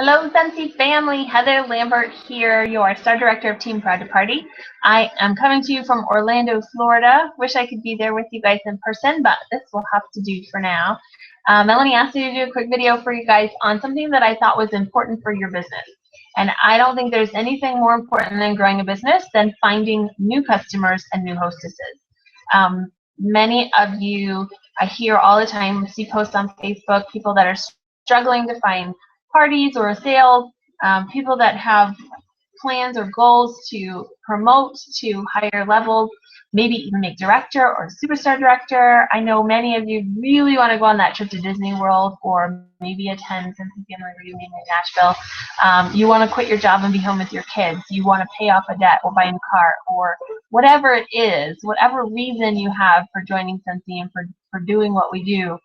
Hello, Scentsy family. Heather Lambert here, your Star Director of Team Proud to Party. I am coming to you from Orlando, Florida. Wish I could be there with you guys in person, but this will have to do for now. Melanie asked me to do a quick video for you guys on something that I thought was important for your business. And I don't think there's anything more important than growing a business than finding new customers and new hostesses. Many of you, I hear all the time, see posts on Facebook, people that are struggling to find parties or sales, people that have plans or goals to promote to higher levels, maybe even make director or superstar director. I know many of you really want to go on that trip to Disney World or maybe attend Scentsy Family Reunion in Nashville. You want to quit your job and be home with your kids. You want to pay off a debt or buy a new car or whatever it is, whatever reason you have for joining Scentsy and for doing what we do.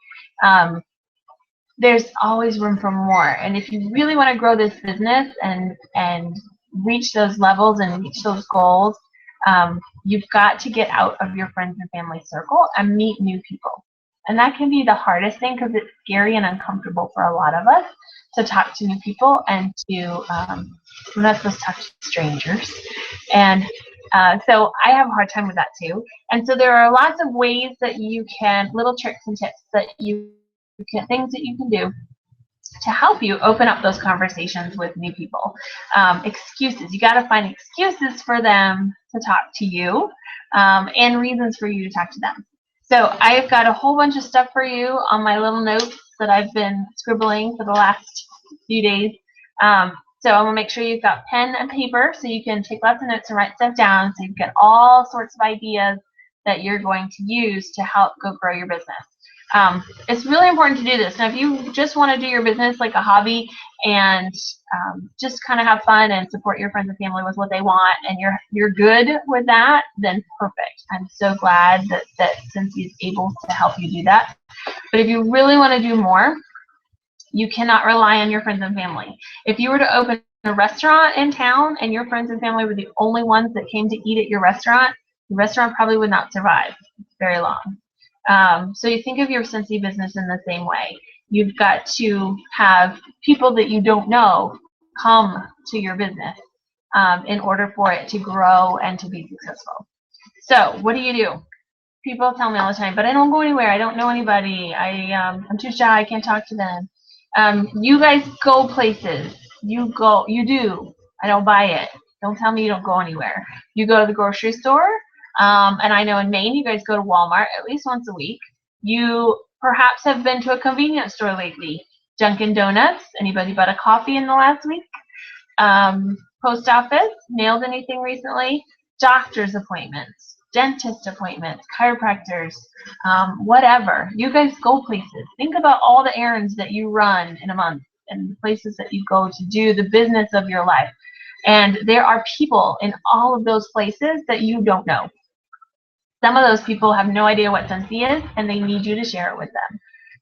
There's always room for more. And if you really want to grow this business and reach those levels and reach those goals, you've got to get out of your friends and family circle and meet new people. And that can be the hardest thing because it's scary and uncomfortable for a lot of us to talk to new people and to, we're not supposed to talk to strangers. And so I have a hard time with that too. And so there are lots of ways that you can, little tricks and tips that things that you can do to help you open up those conversations with new people. Excuses. You got to find excuses for them to talk to you and reasons for you to talk to them. So I've got a whole bunch of stuff for you on my little notes that I've been scribbling for the last few days. So I'm going to make sure you've got pen and paper so you can take lots of notes and write stuff down so you get all sorts of ideas that you're going to use to help go grow your business. It's really important to do this. Now, if you just want to do your business like a hobby and just kind of have fun and support your friends and family with what they want, and you're good with that, then perfect. I'm so glad that Scentsy is able to help you do that. But if you really want to do more, you cannot rely on your friends and family. If you were to open a restaurant in town and your friends and family were the only ones that came to eat at your restaurant, the restaurant probably would not survive very long. So you think of your Scentsy business in the same way. You've got to have people that you don't know come to your business in order for it to grow and to be successful. So what do? People tell me all the time, but I don't go anywhere. I don't know anybody. I'm too shy. I can't talk to them. You guys go places. You do. I don't buy it. Don't tell me you don't go anywhere. You go to the grocery store. And I know in Maine, you guys go to Walmart at least once a week. You perhaps have been to a convenience store lately. Dunkin' Donuts. Anybody bought a coffee in the last week? Post office. Mailed anything recently? Doctor's appointments. Dentist appointments. Chiropractors. Whatever. You guys go places. Think about all the errands that you run in a month and the places that you go to do the business of your life. And there are people in all of those places that you don't know. Some of those people have no idea what Scentsy is, and they need you to share it with them.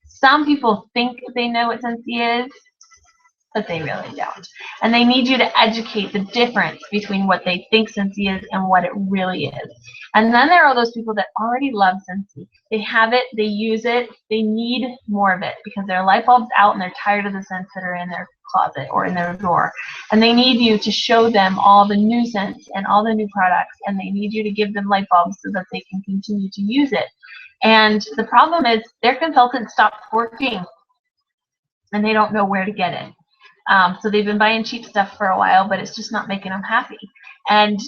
Some people think they know what Scentsy is, but they really don't. And they need you to educate the difference between what they think Scentsy is and what it really is. And then there are those people that already love Scentsy. They have it, they use it, they need more of it because their light bulb's out and they're tired of the scents that are in their closet or in their drawer. And they need you to show them all the new scents and all the new products, and they need you to give them light bulbs so that they can continue to use it. And the problem is their consultant stopped working and they don't know where to get it. So they've been buying cheap stuff for a while, but it's just not making them happy. And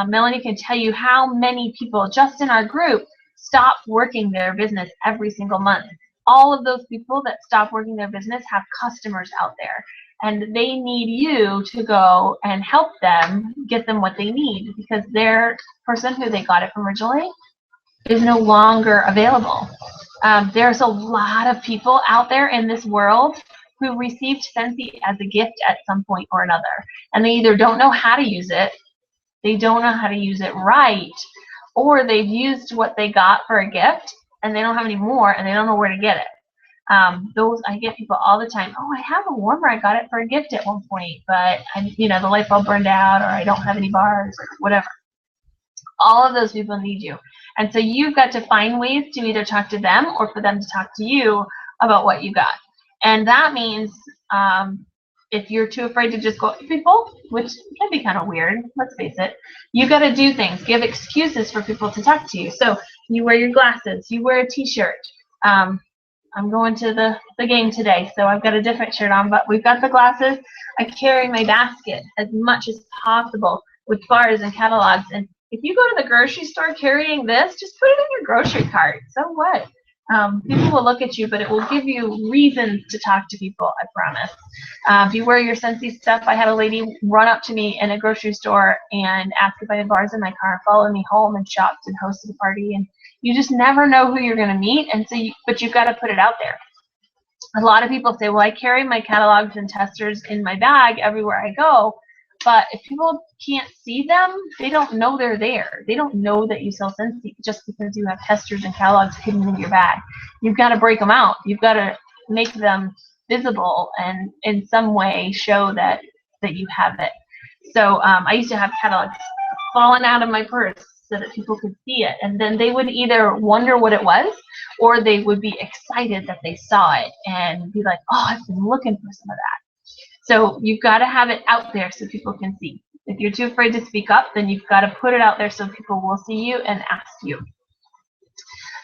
Melanie can tell you how many people just in our group stop working their business every single month. All of those people that stop working their business have customers out there, and they need you to go and help them get them what they need because their person who they got it from originally is no longer available. There's a lot of people out there in this world who received Scentsy as a gift at some point or another, and they either don't know how to use it, they don't know how to use it right, or they've used what they got for a gift and they don't have any more and they don't know where to get it. I get people all the time, oh, I have a warmer, I got it for a gift at one point, but the light bulb burned out, or I don't have any bars, or whatever. All of those people need you. And so you've got to find ways to either talk to them or for them to talk to you about what you got. And that means if you're too afraid to just go up to people, which can be kind of weird, let's face it, you got to do things, give excuses for people to talk to you. So you wear your glasses, you wear a t-shirt. I'm going to the game today, so I've got a different shirt on, but we've got the glasses. I carry my basket as much as possible with bars and catalogs. And if you go to the grocery store carrying this, just put it in your grocery cart. So what? People will look at you, but it will give you reasons to talk to people, I promise. If you wear your Scentsy stuff, I had a lady run up to me in a grocery store and ask if I had bars in my car, followed me home and shopped and hosted a party. And you just never know who you're going to meet, and so but you've got to put it out there. A lot of people say, well, I carry my catalogs and testers in my bag everywhere I go, but if people can't see them, they don't know they're there. They don't know that you sell Scentsy just because you have testers and catalogs hidden in your bag. You've got to break them out. You've got to make them visible and in some way show that you have it. So I used to have catalogs falling out of my purse so that people could see it, and then they would either wonder what it was or they would be excited that they saw it and be like, oh, I've been looking for some of that. So you've got to have it out there so people can see. If you're too afraid to speak up, then you've got to put it out there so people will see you and ask you.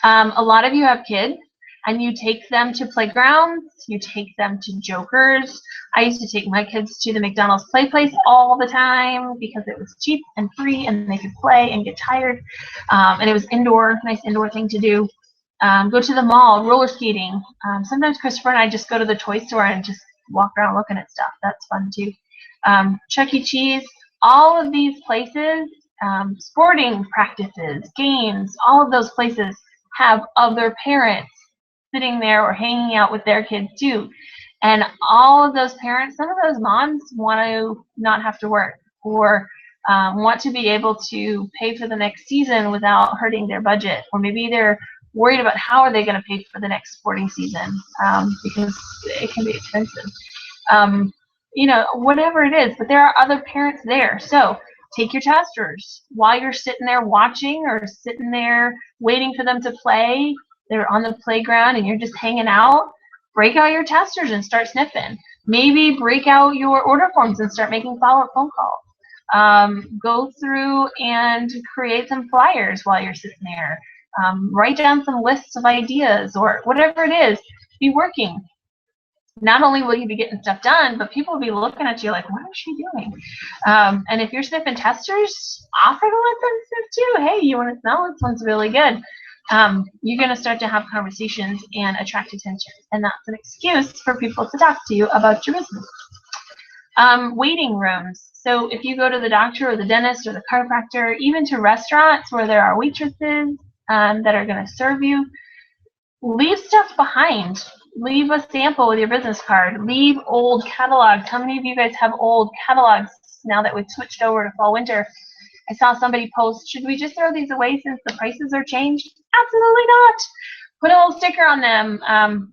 A lot of you have kids, and you take them to playgrounds, you take them to jokers. I used to take my kids to the McDonald's play place all the time because it was cheap and free and they could play and get tired. And it was nice indoor thing to do. Go to the mall, roller skating. Sometimes Christopher and I just go to the toy store and just walk around looking at stuff. That's fun too. Chuck E. Cheese, all of these places, sporting practices, games, all of those places have other parents sitting there or hanging out with their kids too. And all of those parents, some of those moms want to not have to work or want to be able to pay for the next season without hurting their budget. Or maybe they're worried about how are they going to pay for the next sporting season because it can be expensive. You know, whatever it is, but there are other parents there. So take your testers while you're sitting there watching or sitting there waiting for them to play. They're on the playground and you're just hanging out. Break out your testers and start sniffing. Maybe break out your order forms and start making follow-up phone calls. Go through and create some flyers while you're sitting there. Write down some lists of ideas or whatever it is. Be working. Not only will you be getting stuff done, but people will be looking at you like, what is she doing? And if you're sniffing testers, offer to let them sniff too. Hey, you want to smell? This one's really good. You're going to start to have conversations and attract attention. And that's an excuse for people to talk to you about your business. Waiting rooms. So if you go to the doctor or the dentist or the chiropractor, even to restaurants where there are waitresses that are going to serve you, leave stuff behind. Leave a sample with your business card. Leave old catalogs. How many of you guys have old catalogs now that we've switched over to fall winter? I saw somebody post, should we just throw these away since the prices are changed? Absolutely not. Put a little sticker on them.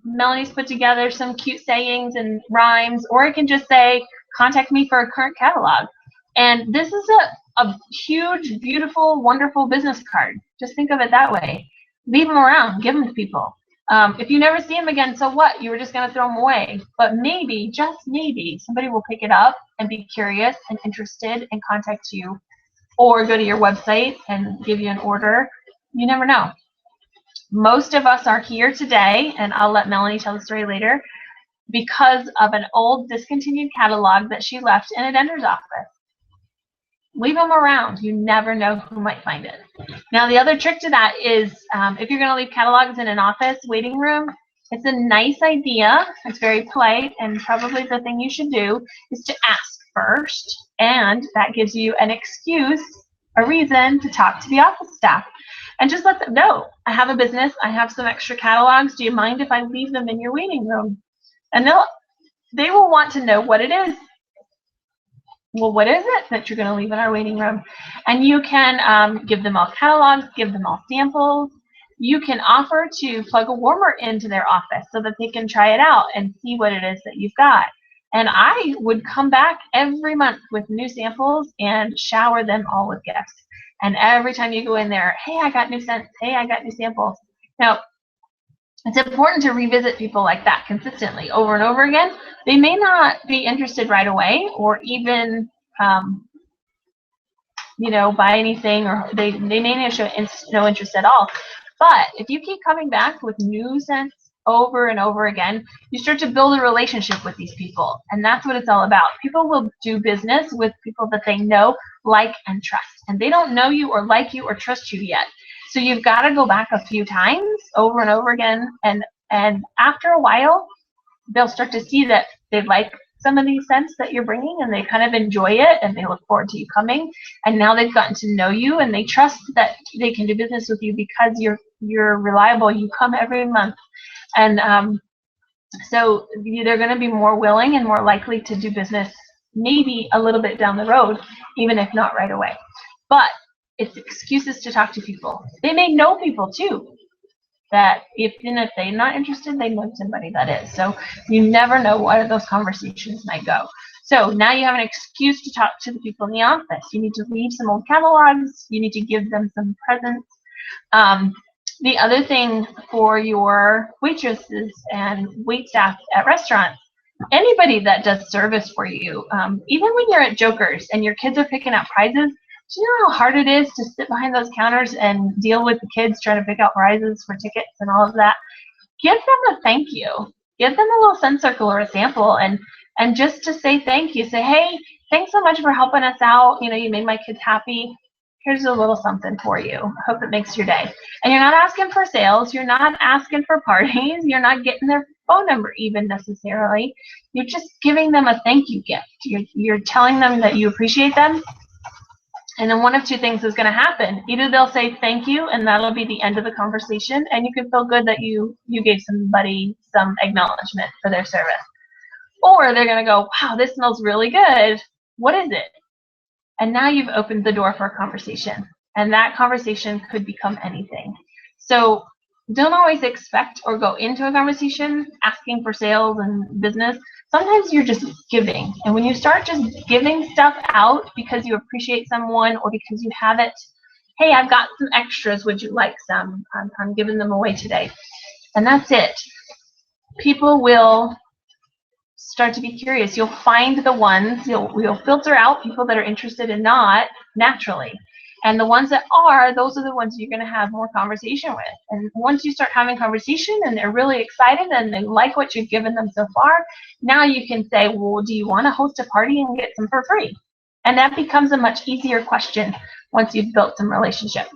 Melanie's put together some cute sayings and rhymes, or it can just say, contact me for a current catalog. And this is a huge, beautiful, wonderful business card. Just think of it that way. Leave them around. Give them to people. If you never see them again, so what? You were just going to throw them away. But maybe, just maybe, somebody will pick it up and be curious and interested and contact you or go to your website and give you an order. You never know. Most of us are here today, and I'll let Melanie tell the story later, because of an old discontinued catalog that she left in a vendor's office. Leave them around. You never know who might find it. Now, the other trick to that is if you're going to leave catalogs in an office waiting room, it's a nice idea. It's very polite, and probably the thing you should do is to ask first, and that gives you an excuse, a reason to talk to the office staff. And just let them know, I have a business, I have some extra catalogs. Do you mind if I leave them in your waiting room? And they will want to know what it is. Well, what is it that you're going to leave in our waiting room? And you can give them all catalogs, give them all samples. You can offer to plug a warmer into their office so that they can try it out and see what it is that you've got. And I would come back every month with new samples and shower them all with gifts. And every time you go in there, hey, I got new scents. Hey, I got new samples. Now, It's important to revisit people like that consistently over and over again. They may not be interested right away or even buy anything, or they may not show no interest at all. But if you keep coming back with new scents over and over again, you start to build a relationship with these people. And that's what it's all about. People will do business with people that they know, like, and trust. And they don't know you or like you or trust you yet. So you've got to go back a few times over and over again. And after a while, they'll start to see that they like some of these scents that you're bringing, and they kind of enjoy it, and they look forward to you coming. And now they've gotten to know you, and they trust that they can do business with you because you're reliable. You come every month, and so they're going to be more willing and more likely to do business, maybe a little bit down the road, even if not right away. But it's excuses to talk to people. They may know people too, that if they're not interested, they know somebody that is. So you never know where those conversations might go. So now you have an excuse to talk to the people in the office. You need to leave some old catalogs. You need to give them some presents. The other thing for your waitresses and wait staff at restaurants, anybody that does service for you, even when you're at Joker's and your kids are picking out prizes, do you know how hard it is to sit behind those counters and deal with the kids trying to pick out prizes for tickets and all of that? Give them a thank you. Give them a little scent circle or a sample, and just to say thank you. Say, hey, thanks so much for helping us out. You made my kids happy. Here's a little something for you. Hope it makes your day. And you're not asking for sales. You're not asking for parties. You're not getting their phone number even necessarily. You're just giving them a thank you gift. You're telling them that you appreciate them. And then one of two things is going to happen. Either they'll say thank you, and that'll be the end of the conversation, and you can feel good that you gave somebody some acknowledgement for their service. Or they're going to go, wow, this smells really good. What is it? And now you've opened the door for a conversation. And that conversation could become anything. So don't always expect or go into a conversation asking for sales and business. Sometimes you're just giving. And when you start just giving stuff out because you appreciate someone or because you have it, hey, I've got some extras. Would you like some? I'm giving them away today. And that's it. People will start to be curious. You'll find the ones, you'll filter out people that are interested and not naturally. And the ones that are, those are the ones you're going to have more conversation with. And once you start having conversation and they're really excited and they like what you've given them so far, now you can say, well, do you want to host a party and get some for free? And that becomes a much easier question once you've built some relationship.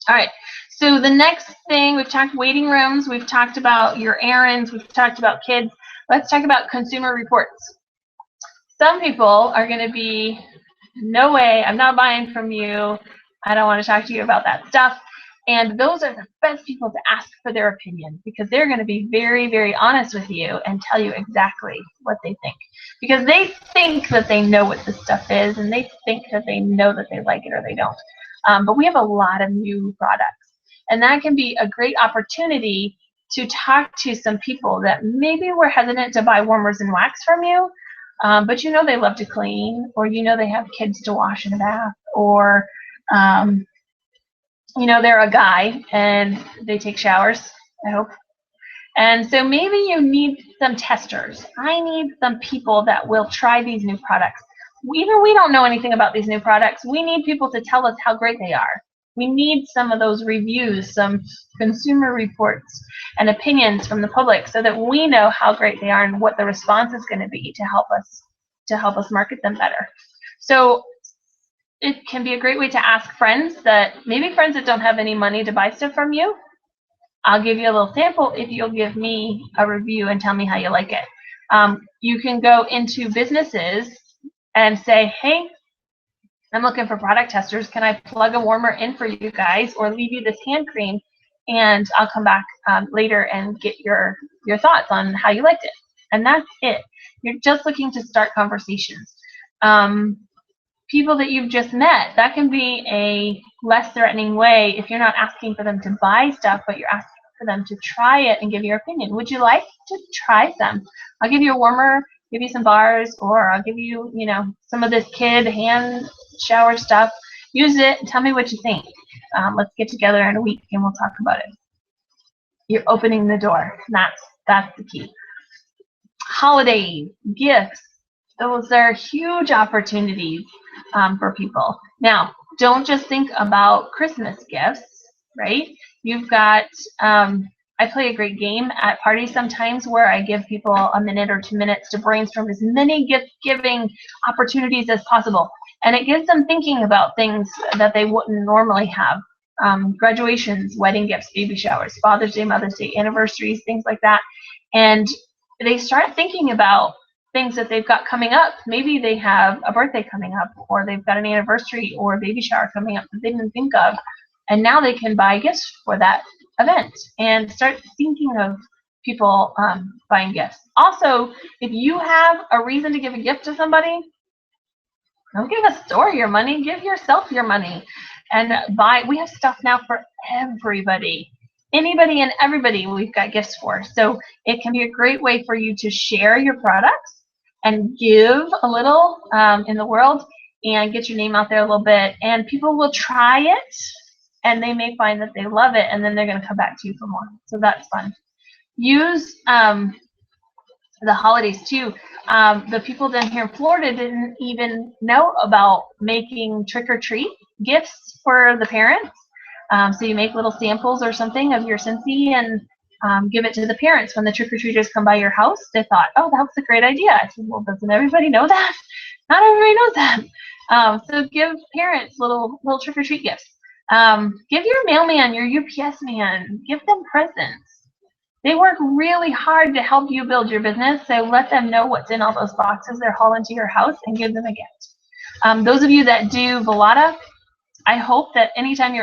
All right. So the next thing, we've talked waiting rooms, we've talked about your errands, we've talked about kids. Let's talk about consumer reports. Some people are going to be, no way, I'm not buying from you. I don't want to talk to you about that stuff. And those are the best people to ask for their opinion, because they're going to be very, very honest with you and tell you exactly what they think. Because they think that they know what this stuff is, and they think that they know that they like it or they don't. But we have a lot of new products. And that can be a great opportunity to talk to some people that maybe were hesitant to buy warmers and wax from you, but they love to clean, or they have kids to wash in a bath, or they're a guy and they take showers, I hope. And so maybe you need some testers. I need some people that will try these new products. Even we don't know anything about these new products. We need people to tell us how great they are. We need some of those reviews, some consumer reports and opinions from the public, so that we know how great they are and what the response is going to be to help us market them better. So it can be a great way to ask friends that don't have any money to buy stuff from you. I'll give you a little sample if you'll give me a review and tell me how you like it. You can go into businesses and say, hey, I'm looking for product testers. Can I plug a warmer in for you guys, or leave you this hand cream, and I'll come back later and get your thoughts on how you liked it. And that's it. You're just looking to start conversations. People that you've just met, that can be a less threatening way if you're not asking for them to buy stuff, but you're asking for them to try it and give your opinion. Would you like to try some? I'll give you a warmer, give you some bars, or I'll give you, some of this kid hand shower stuff. Use it and tell me what you think. Let's get together in a week and we'll talk about it. you're opening the door. That's the key. Holidays, gifts, those are huge opportunities for people. Now, don't just think about Christmas gifts, right? You've got, I play a great game at parties sometimes where I give people a minute or 2 minutes to brainstorm as many gift-giving opportunities as possible. And it gets them thinking about things that they wouldn't normally have. Graduations, wedding gifts, baby showers, Father's Day, Mother's Day, anniversaries, things like that. And they start thinking about things that they've got coming up. Maybe they have a birthday coming up, or they've got an anniversary or a baby shower coming up that they didn't think of. And now they can buy gifts for that event and start thinking of people buying gifts. Also, if you have a reason to give a gift to somebody, don't give a store your money, give yourself your money. And we have stuff now for everybody. Anybody and everybody we've got gifts for. So it can be a great way for you to share your products and give a little in the world and get your name out there a little bit. And people will try it and they may find that they love it and then they're going to come back to you for more. So that's fun. Use the holidays too. The people down here in Florida didn't even know about making trick-or-treat gifts for the parents. So you make little samples or something of your Scentsy and give it to the parents. When the trick-or-treaters come by your house, they thought, oh, that's a great idea. I said, well, doesn't everybody know that? Not everybody knows that. So give parents little trick-or-treat gifts. Give your mailman, your UPS man, give them presents. They work really hard to help you build your business, so let them know what's in all those boxes they're hauling to your house and give them a gift. Those of you that do Velada, I hope that anytime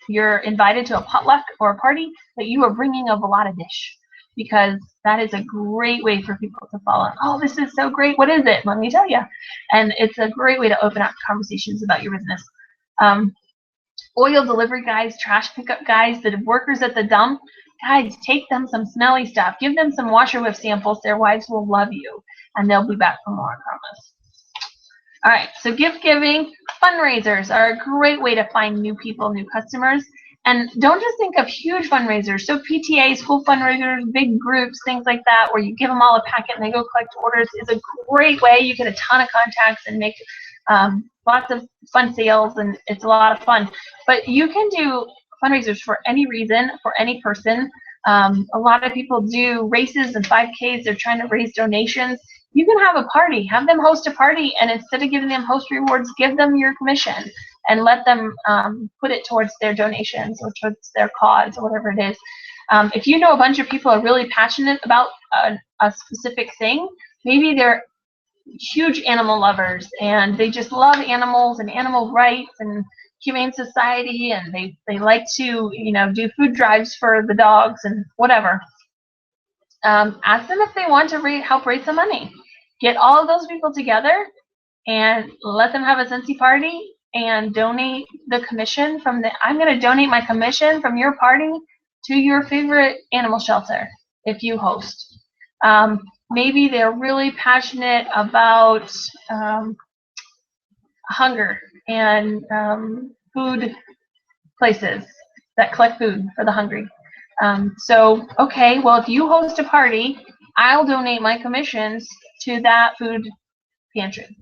you're invited to a potluck or a party, that you are bringing a Velada dish, because that is a great way for people to follow. Oh, this is so great. What is it? Let me tell you. And it's a great way to open up conversations about your business. Oil delivery guys, trash pickup guys, the workers at the dump, guys, take them some smelly stuff. Give them some washer whiff samples. Their wives will love you, and they'll be back for more, I promise. All right, so gift giving, fundraisers are a great way to find new people, new customers. And don't just think of huge fundraisers. So PTA, school fundraisers, big groups, things like that, where you give them all a packet and they go collect orders is a great way. You get a ton of contacts and make lots of fun sales, and it's a lot of fun. But you can do fundraisers for any reason, for any person. A lot of people do races and 5Ks. They're trying to raise donations. You can have a party, have them host a party, and instead of giving them host rewards, give them your commission and let them put it towards their donations or towards their cause or whatever it is. If you know a bunch of people are really passionate about a specific thing, maybe they're huge animal lovers and they just love animals and animal rights and humane society, and they like to do food drives for the dogs and whatever. Ask them if they want to help raise some money. Get all of those people together and let them have a Scentsy party and donate the commission from I'm going to donate my commission from your party to your favorite animal shelter if you host. Maybe they're really passionate about hunger and food places that collect food for the hungry. So, okay, well, if you host a party, I'll donate my commissions to that food pantry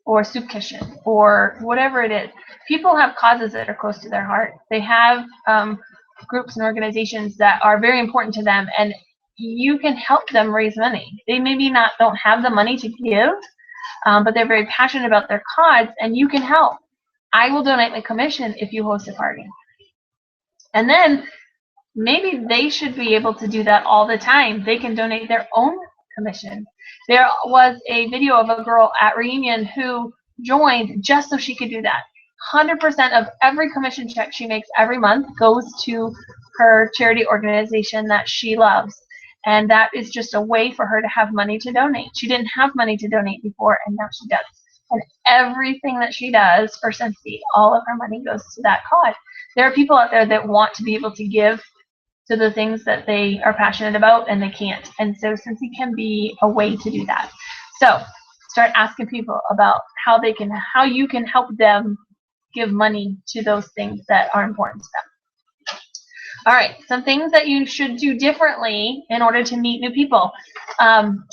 or soup kitchen or whatever it is. People have causes that are close to their heart. They have groups and organizations that are very important to them, and you can help them raise money. They maybe don't have the money to give, but they're very passionate about their cause, and you can help. I will donate my commission if you host a party. And then maybe they should be able to do that all the time. They can donate their own commission. There was a video of a girl at Reunion who joined just so she could do that. 100% of every commission check she makes every month goes to her charity organization that she loves. And that is just a way for her to have money to donate. She didn't have money to donate before, and now she does. And everything that she does for Scentsy, all of her money goes to that cause. There are people out there that want to be able to give to the things that they are passionate about, and they can't. And so Scentsy can be a way to do that. So start asking people about how you can help them give money to those things that are important to them. All right, some things that you should do differently in order to meet new people.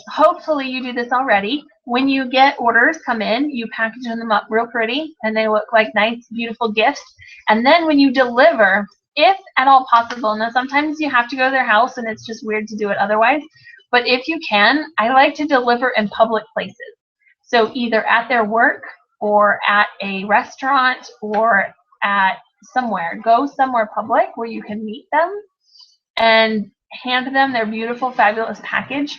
Hopefully you do this already. When you get orders come in, you package them up real pretty and they look like nice, beautiful gifts. And then when you deliver, if at all possible, now sometimes you have to go to their house and it's just weird to do it otherwise, but if you can, I like to deliver in public places. So either at their work or at a restaurant or at somewhere. Go somewhere public where you can meet them and hand them their beautiful, fabulous package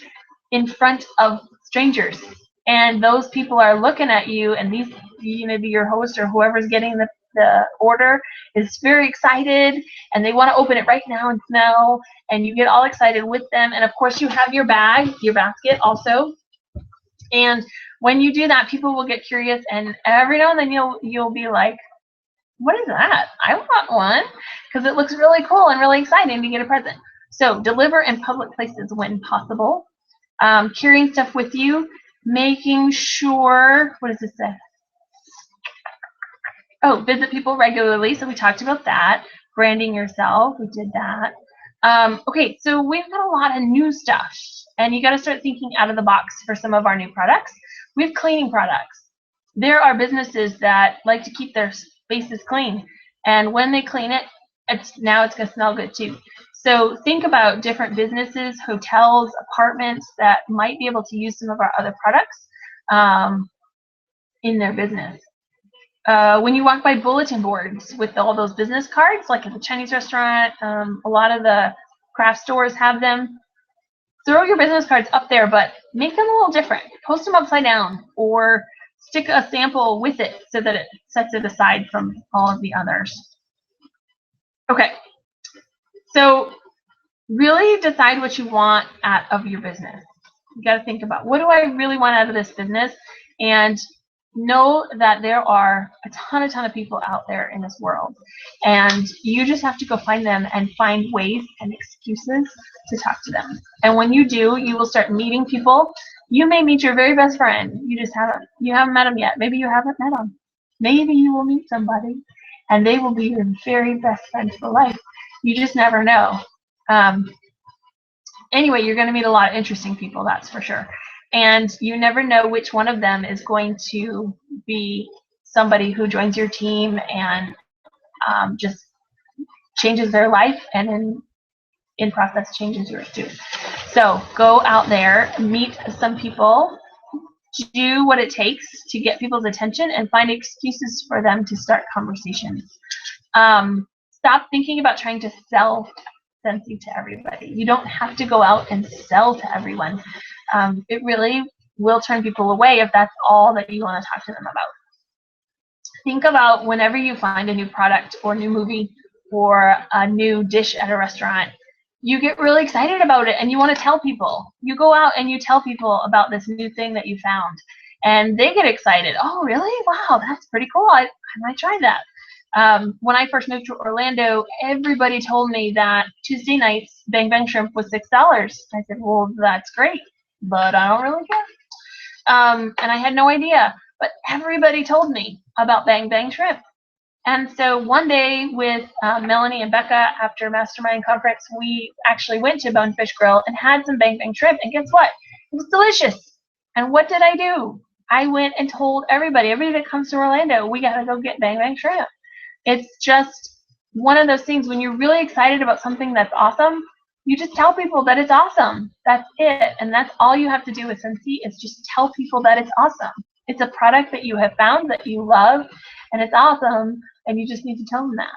in front of strangers. And those people are looking at you, and these, maybe your host or whoever's getting the order is very excited, and they want to open it right now and smell, and you get all excited with them. And of course, you have your bag, your basket also. And when you do that, people will get curious, and every now and then you'll be like, what is that? I want one, because it looks really cool and really exciting to get a present. So deliver in public places when possible. Carrying stuff with you, making sure, what does this say? Oh, visit people regularly. So we talked about that. Branding yourself, we did that. Okay, so we've got a lot of new stuff, and you got to start thinking out of the box for some of our new products. We have cleaning products. There are businesses that like to keep their spaces clean, and when they clean it, it's going to smell good too. So think about different businesses, hotels, apartments that might be able to use some of our other products in their business. When you walk by bulletin boards with all those business cards, like at the Chinese restaurant, a lot of the craft stores have them. Throw your business cards up there, but make them a little different. Post them upside down or stick a sample with it so that it sets it aside from all of the others. Okay, so really decide what you want out of your business. You got to think about, what do I really want out of this business? And know that there are a ton of people out there in this world, and you just have to go find them and find ways and excuses to talk to them. And when you do, you will start meeting people. You may meet your very best friend. You haven't met them yet. Maybe you haven't met them. Maybe you will meet somebody and they will be your very best friend for life. You just never know. Anyway, you're going to meet a lot of interesting people, that's for sure. And you never know which one of them is going to be somebody who joins your team and just changes their life, and in process changes yours too. So go out there, meet some people, do what it takes to get people's attention, and find excuses for them to start conversations. Stop thinking about trying to sell Scentsy to everybody. You don't have to go out and sell to everyone. It really will turn people away if that's all that you want to talk to them about. Think about whenever you find a new product or new movie or a new dish at a restaurant, you get really excited about it and you want to tell people. You go out and you tell people about this new thing that you found, and they get excited. Oh, really? Wow, that's pretty cool. I might try that. When I first moved to Orlando, everybody told me that Tuesday nights Bang Bang Shrimp was $6. I said, well, that's great, but I don't really care. And I had no idea, but everybody told me about Bang Bang Shrimp. And so one day with Melanie and Becca after Mastermind Conference, we actually went to Bonefish Grill and had some Bang Bang Shrimp, and guess what? It was delicious. And what did I do? I went and told everybody that comes to Orlando, we got to go get Bang Bang Shrimp. It's just one of those things, when you're really excited about something that's awesome, you just tell people that it's awesome. That's it. And that's all you have to do with Scentsy, is just tell people that it's awesome. It's a product that you have found that you love, and it's awesome, and you just need to tell them that.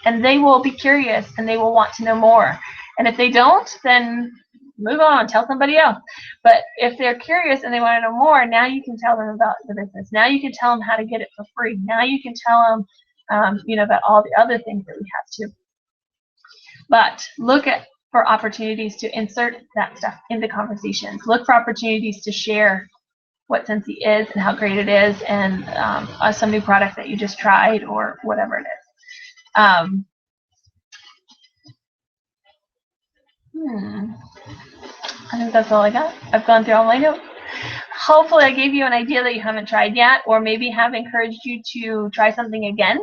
And they will be curious, and they will want to know more. And if they don't, then move on, tell somebody else. But if they're curious and they want to know more, now you can tell them about the business. Now you can tell them how to get it for free. Now you can tell them about all the other things that we have too. But look for opportunities to insert that stuff into conversations. Look for opportunities to share what Scentsy is and how great it is, and some new product that you just tried or whatever it is. I think that's all I got. I've gone through all my notes. Hopefully I gave you an idea that you haven't tried yet, or maybe have encouraged you to try something again.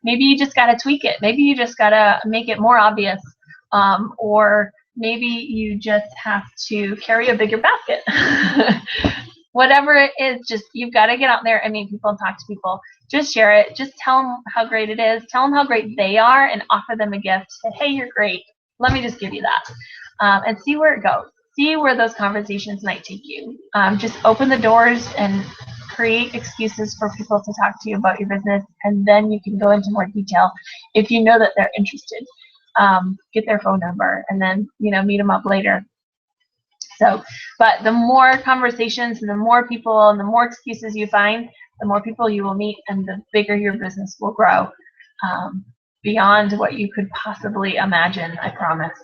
Maybe you just got to tweak it. Maybe you just got to make it more obvious or maybe you just have to carry a bigger basket. Whatever it is, just you've got to get out there and meet people and talk to people. Just share it. Just tell them how great it is. Tell them how great they are and offer them a gift. Say, hey, you're great. Let me just give you that. And see where it goes. See where those conversations might take you. Just open the doors and create excuses for people to talk to you about your business, and then you can go into more detail if you know that they're interested. Get their phone number and then meet them up later. So, but the more conversations and the more people and the more excuses you find, the more people you will meet and the bigger your business will grow beyond what you could possibly imagine, I promise.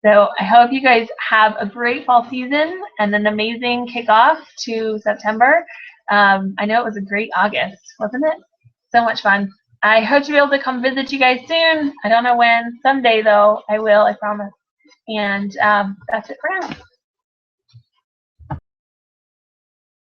So I hope you guys have a great fall season and an amazing kickoff to September. I know it was a great August, wasn't it? So much fun. I hope to be able to come visit you guys soon. I don't know when. Someday, though, I will, I promise. And that's it for now.